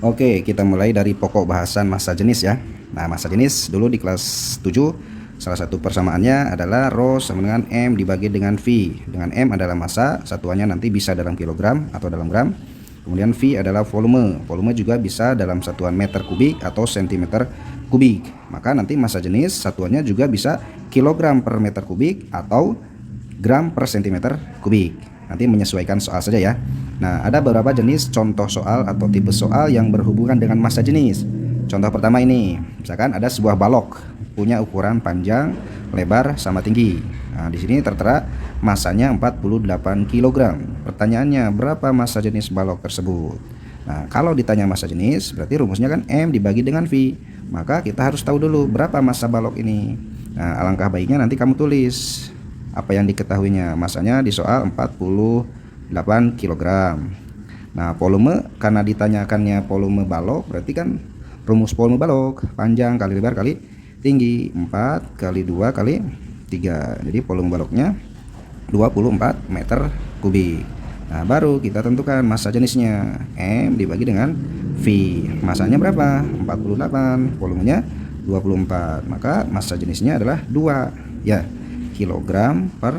Oke, kita mulai dari pokok bahasan massa jenis ya. Nah, massa jenis dulu di kelas 7, salah satu persamaannya adalah Rho sama dengan M dibagi dengan V. Dengan M adalah massa, satuannya nanti bisa dalam kilogram atau dalam gram. Kemudian V adalah volume. Volume juga bisa dalam satuan meter kubik atau sentimeter kubik. Maka nanti massa jenis satuannya juga bisa kilogram per meter kubik atau gram per sentimeter kubik. Nanti menyesuaikan soal saja ya. Nah, ada beberapa jenis contoh soal atau tipe soal yang berhubungan dengan massa jenis. Contoh pertama ini, misalkan ada sebuah balok punya ukuran panjang, lebar, sama tinggi. Nah, di sini tertera massanya 48 kg. Pertanyaannya, berapa massa jenis balok tersebut? Nah, kalau ditanya massa jenis, berarti rumusnya kan M dibagi dengan V. Maka kita harus tahu dulu berapa massa balok ini. Nah, alangkah baiknya nanti kamu tulis apa yang diketahuinya. Massanya di soal 48 kg. Nah, volume, karena ditanyakannya volume balok, berarti kan rumus volume balok panjang kali lebar kali tinggi, 4 kali 2 kali 3. Jadi volume baloknya 24 meter kubik. Nah, baru kita tentukan massa jenisnya. M dibagi dengan V. Massanya berapa? 48, volumenya 24. Maka massa jenisnya adalah 2 ya, kilogram per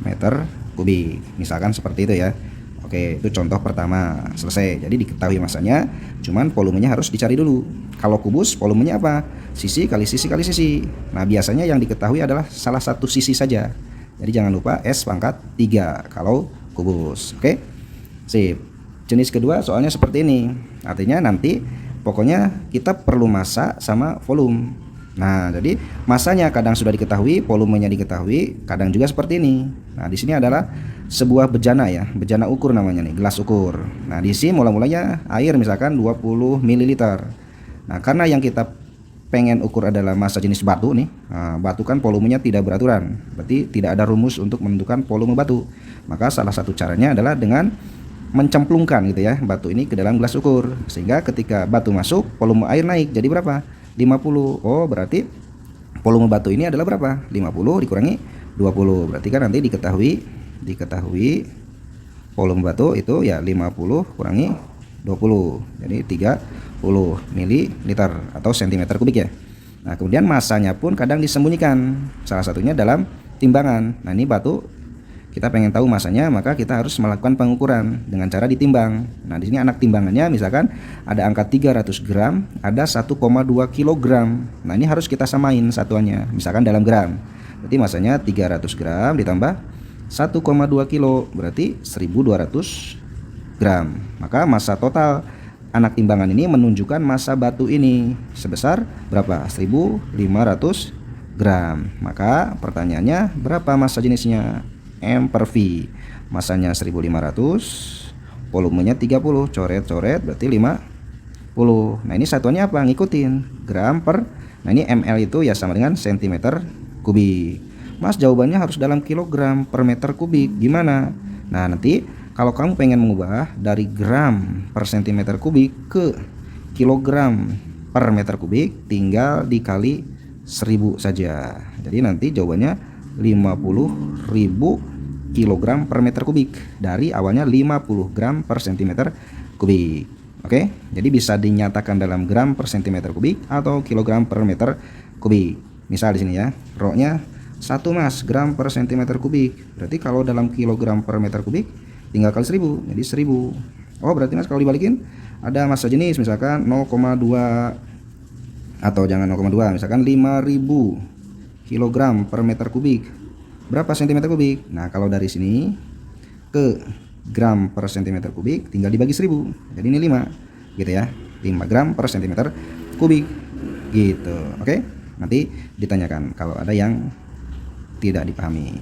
meter kubik. Misalkan seperti itu ya. Oke, itu contoh pertama. Selesai. Jadi diketahui massanya, cuman volumenya harus dicari dulu. Kalau kubus, volumenya apa? Sisi kali sisi kali sisi. Nah, biasanya yang diketahui adalah salah satu sisi saja. Jadi jangan lupa S pangkat 3 kalau kubus. Oke. Sip. Jenis kedua soalnya seperti ini. Artinya nanti pokoknya kita perlu massa sama volume. Nah, jadi massanya kadang sudah diketahui, volumenya diketahui, kadang juga seperti ini. Nah, di sini adalah sebuah bejana ya, bejana ukur namanya nih, gelas ukur. Nah, di sini mulanya air misalkan 20 ml. Nah, karena yang kita pengen ukur adalah massa jenis batu nih. Nah, batu kan volumenya tidak beraturan, berarti tidak ada rumus untuk menentukan volume batu. Maka salah satu caranya adalah dengan mencemplungkan gitu ya, batu ini ke dalam gelas ukur. Sehingga ketika batu masuk, volume air naik jadi berapa? 50. Oh, berarti volume batu ini adalah berapa? 50 dikurangi 20. Berarti kan nanti diketahui volume batu itu ya 50 kurangi 20. Jadi 30 ml atau cm kubik ya. Nah, kemudian massanya pun kadang disembunyikan. Salah satunya dalam timbangan. Nah, ini batu kita pengen tahu massanya, maka kita harus melakukan pengukuran dengan cara ditimbang. Nah, di sini anak timbangannya misalkan ada angka 300 gram, ada 1,2 kg. Nah, ini harus kita samain satuannya, misalkan dalam gram. Berarti massanya 300 gram ditambah 1,2 kilo, berarti 1200 gram. Maka massa total anak timbangan ini menunjukkan massa batu ini sebesar berapa? 1500 gram. Maka pertanyaannya, berapa massa jenisnya? M per V. Masanya 1500, volumenya 30, coret-coret berarti 50. Nah, ini satuannya apa? Ngikutin gram per. Nah, ini ml itu ya sama dengan cm kubik. Mas, jawabannya harus dalam kilogram per meter kubik. Gimana? Nah, nanti kalau kamu pengen mengubah dari gram per cm kubik ke kilogram per meter kubik, tinggal dikali 1000 saja. Jadi nanti jawabannya 50.000 kg per meter kubik dari awalnya 50 gram per cm kubik. Oke, jadi bisa dinyatakan dalam gram per cm kubik atau kilogram per meter kubik. Misal di sini ya, rho-nya 1 mas gram per cm kubik. Berarti kalau dalam kilogram per meter kubik tinggal kali 1000, jadi 1000. Oh, berarti mas kalau dibalikin ada massa jenis misalkan 0,2 atau jangan 0,2, misalkan 5000 kilogram per meter kubik. Berapa cm kubik? Nah, kalau dari sini ke gram per cm kubik tinggal dibagi 1000. Jadi ini 5 gitu ya. 5 gram per cm kubik gitu. Oke? Nanti ditanyakan kalau ada yang tidak dipahami.